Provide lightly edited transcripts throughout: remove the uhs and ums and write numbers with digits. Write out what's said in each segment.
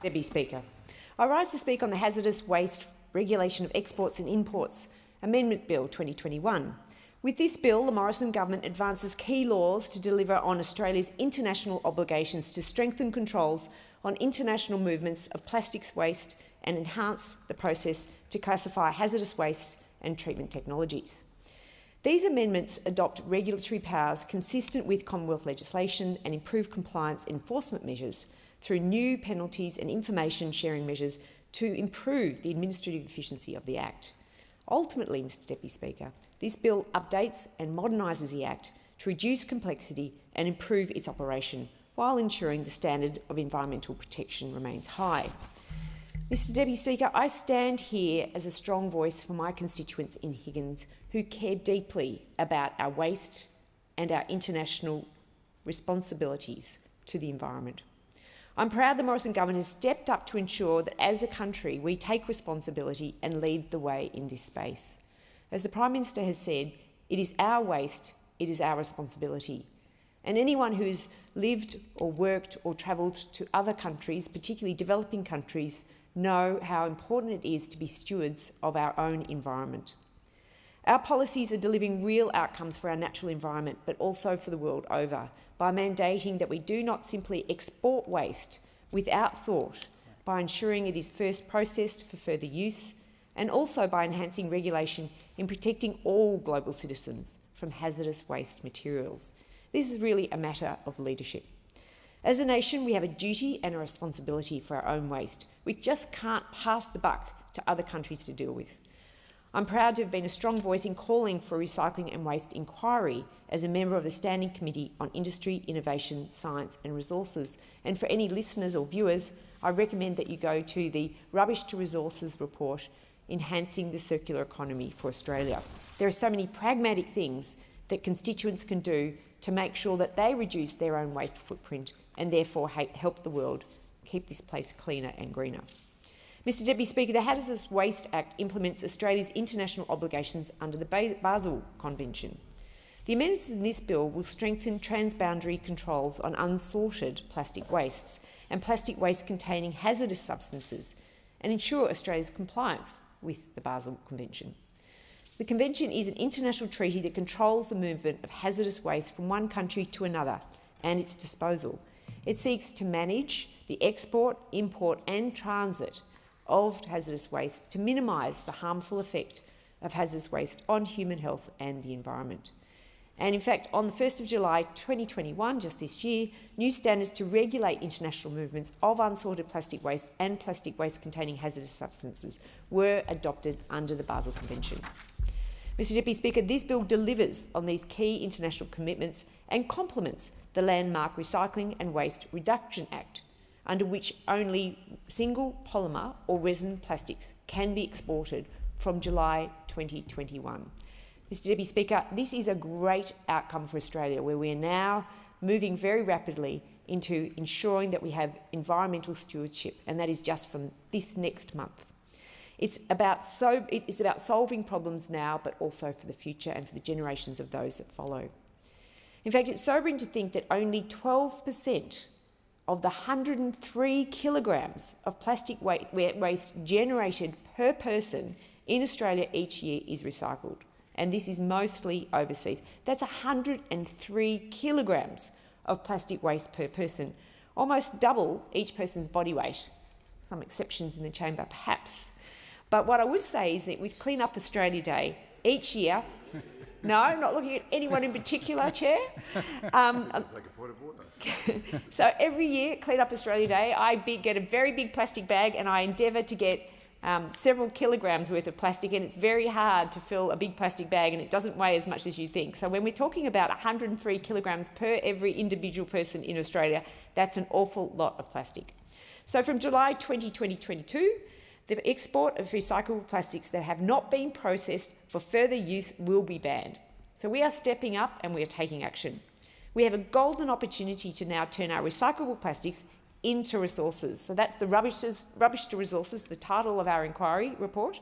Deputy Speaker, I rise to speak on the Hazardous Waste Regulation of Exports and Imports Amendment Bill 2021. With this bill, the Morrison government advances key laws to deliver on Australia's international obligations to strengthen controls on international movements of plastics waste and enhance the process to classify hazardous wastes and treatment technologies. These amendments adopt regulatory powers consistent with Commonwealth legislation and improve compliance enforcement measures through new penalties and information sharing measures to improve the administrative efficiency of the Act. Ultimately, Mr Deputy Speaker, this bill updates and modernises the Act to reduce complexity and improve its operation while ensuring the standard of environmental protection remains high. Mr Deputy Speaker, I stand here as a strong voice for my constituents in Higgins who care deeply about our waste and our international responsibilities to the environment. I'm proud the Morrison government has stepped up to ensure that as a country we take responsibility and lead the way in this space. As the Prime Minister has said, it is our waste, it is our responsibility. And anyone who's lived or worked or travelled to other countries, particularly developing countries, know how important it is to be stewards of our own environment. Our policies are delivering real outcomes for our natural environment, but also for the world over, by mandating that we do not simply export waste without thought, by ensuring it is first processed for further use, and also by enhancing regulation in protecting all global citizens from hazardous waste materials. This is really a matter of leadership. As a nation, we have a duty and a responsibility for our own waste. We just can't pass the buck to other countries to deal with. I'm proud to have been a strong voice in calling for a recycling and waste inquiry as a member of the Standing Committee on Industry, Innovation, Science and Resources. And for any listeners or viewers, I recommend that you go to the Rubbish to Resources report, Enhancing the Circular Economy for Australia. There are so many pragmatic things that constituents can do to make sure that they reduce their own waste footprint and therefore help the world keep this place cleaner and greener. Mr Deputy Speaker, the Hazardous Waste Act implements Australia's international obligations under the Basel Convention. The amendments in this bill will strengthen transboundary controls on unsorted plastic wastes and plastic waste containing hazardous substances and ensure Australia's compliance with the Basel Convention. The Convention is an international treaty that controls the movement of hazardous waste from one country to another and its disposal. It seeks to manage the export, import and transit of hazardous waste to minimise the harmful effect of hazardous waste on human health and the environment. And in fact, on the 1st of July 2021, just this year, new standards to regulate international movements of unsorted plastic waste and plastic waste containing hazardous substances were adopted under the Basel Convention. Mr Deputy Speaker, this bill delivers on these key international commitments and complements the landmark Recycling and Waste Reduction Act, under which only single polymer or resin plastics can be exported from July 2021. Mr Deputy Speaker, this is a great outcome for Australia, where we are now moving very rapidly into ensuring that we have environmental stewardship, and that is just from this next month. It's about solving problems now, but also for the future and for the generations of those that follow. In fact, it's sobering to think that only 12% of the 103 kilograms of plastic waste generated per person in Australia each year is recycled, and this is mostly overseas. That's 103 kilograms of plastic waste per person, almost double each person's body weight. Some exceptions in the chamber, perhaps. But what I would say is that with Clean Up Australia Day, each year, no, I'm not looking at anyone in particular, Chair. So every year, Clean Up Australia Day, I get a very big plastic bag and I endeavour to get several kilograms worth of plastic, and it's very hard to fill a big plastic bag and it doesn't weigh as much as you think. So when we're talking about 103 kilograms per every individual person in Australia, that's an awful lot of plastic. So from July 2022, the export of recyclable plastics that have not been processed for further use will be banned. So we are stepping up and we are taking action. We have a golden opportunity to now turn our recyclable plastics into resources. So that's the Rubbish to Resources, the title of our inquiry report,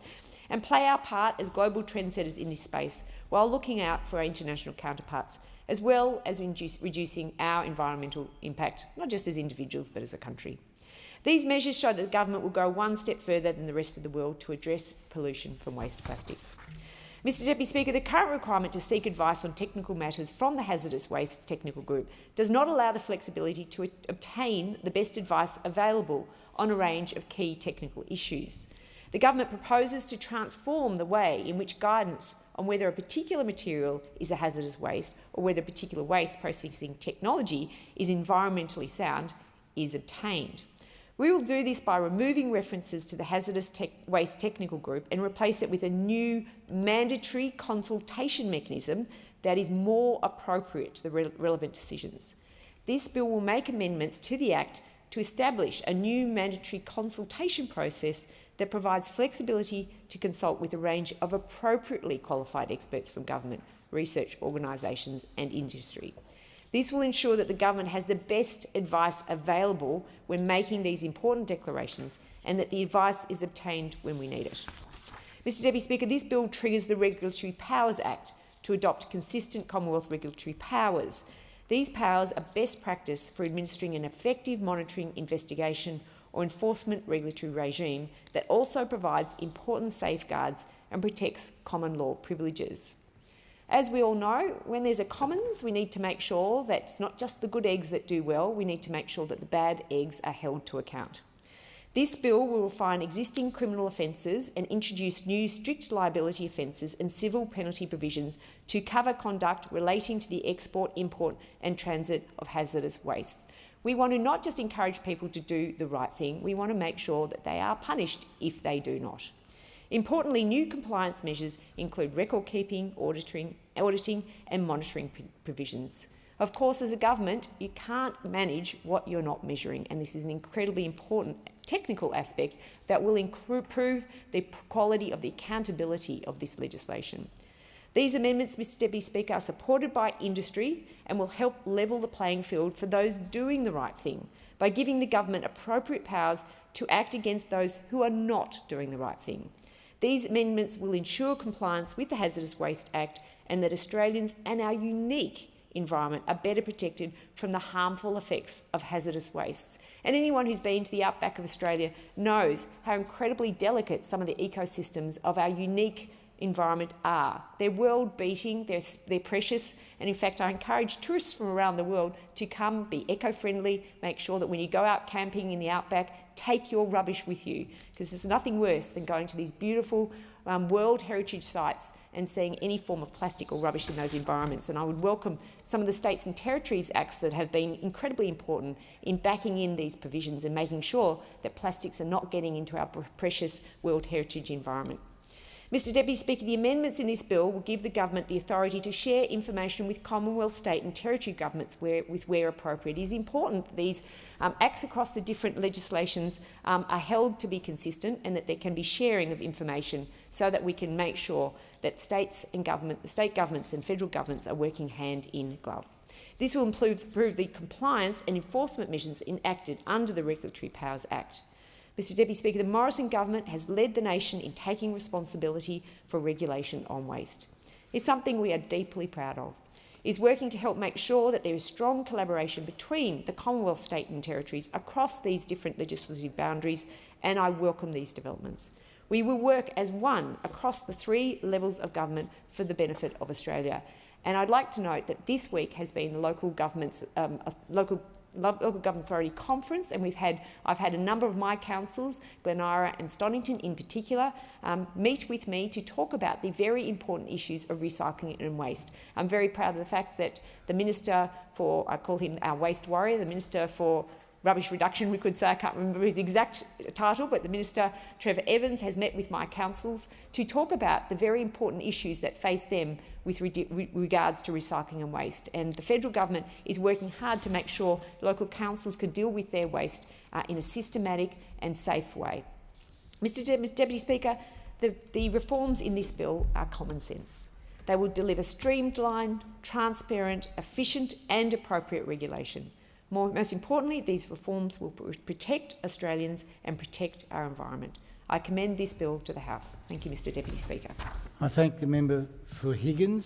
and play our part as global trendsetters in this space while looking out for our international counterparts, as well as reducing our environmental impact, not just as individuals but as a country. These measures show that the government will go one step further than the rest of the world to address pollution from waste plastics. Mr Deputy Speaker, the current requirement to seek advice on technical matters from the Hazardous Waste Technical Group does not allow the flexibility to obtain the best advice available on a range of key technical issues. The government proposes to transform the way in which guidance on whether a particular material is a hazardous waste or whether a particular waste processing technology is environmentally sound is obtained. We will do this by removing references to the Hazardous Waste Technical Group and replace it with a new mandatory consultation mechanism that is more appropriate to the relevant decisions. This bill will make amendments to the Act to establish a new mandatory consultation process that provides flexibility to consult with a range of appropriately qualified experts from government, research organisations and industry. This will ensure that the government has the best advice available when making these important declarations and that the advice is obtained when we need it. Mr Deputy Speaker, this bill triggers the Regulatory Powers Act to adopt consistent Commonwealth regulatory powers. These powers are best practice for administering an effective monitoring, investigation or enforcement regulatory regime that also provides important safeguards and protects common law privileges. As we all know, when there's a commons, we need to make sure that it's not just the good eggs that do well, we need to make sure that the bad eggs are held to account. This bill will refine existing criminal offences and introduce new strict liability offences and civil penalty provisions to cover conduct relating to the export, import and transit of hazardous wastes. We want to not just encourage people to do the right thing, we want to make sure that they are punished if they do not. Importantly, new compliance measures include record keeping, auditing and monitoring provisions. Of course, as a government, you can't manage what you're not measuring, and this is an incredibly important technical aspect that will improve the quality of the accountability of this legislation. These amendments, Mr Deputy Speaker, are supported by industry and will help level the playing field for those doing the right thing by giving the government appropriate powers to act against those who are not doing the right thing. These amendments will ensure compliance with the Hazardous Waste Act and that Australians and our unique environment are better protected from the harmful effects of hazardous wastes. And anyone who's been to the outback of Australia knows how incredibly delicate some of the ecosystems of our unique environment are. They're world-beating, they're precious, and in fact I encourage tourists from around the world to come, be eco-friendly, make sure that when you go out camping in the outback, take your rubbish with you, because there's nothing worse than going to these beautiful World Heritage sites and seeing any form of plastic or rubbish in those environments. And I would welcome some of the States and Territories Acts that have been incredibly important in backing in these provisions and making sure that plastics are not getting into our precious World Heritage environment. Mr Deputy Speaker, the amendments in this bill will give the government the authority to share information with Commonwealth, state and territory governments where appropriate. It is important that these acts across the different legislations are held to be consistent and that there can be sharing of information so that we can make sure that states and the state governments and federal governments are working hand in glove. This will improve the compliance and enforcement measures enacted under the Regulatory Powers Act. Mr Deputy Speaker, the Morrison government has led the nation in taking responsibility for regulation on waste. It's something we are deeply proud of. It is working to help make sure that there is strong collaboration between the Commonwealth, state and territories across these different legislative boundaries, and I welcome these developments. We will work as one across the three levels of government for the benefit of Australia. And I'd like to note that this week has been the local government authority conference, and I've had a number of my councils, Glenara and Stonington in particular, meet with me to talk about the very important issues of recycling and waste. I'm very proud of the fact that the Minister for, I call him our waste warrior, the Minister for Rubbish Reduction, we could say, I can't remember his exact title, but the Minister, Trevor Evans, has met with my councils to talk about the very important issues that face them with regards to recycling and waste. And the federal government is working hard to make sure local councils can deal with their waste in a systematic and safe way. Mr Deputy Speaker, the reforms in this bill are common sense. They will deliver streamlined, transparent, efficient and appropriate regulation. Most importantly, these reforms will protect Australians and protect our environment. I commend this bill to the House. Thank you, Mr Deputy Speaker. I thank the member for Higgins.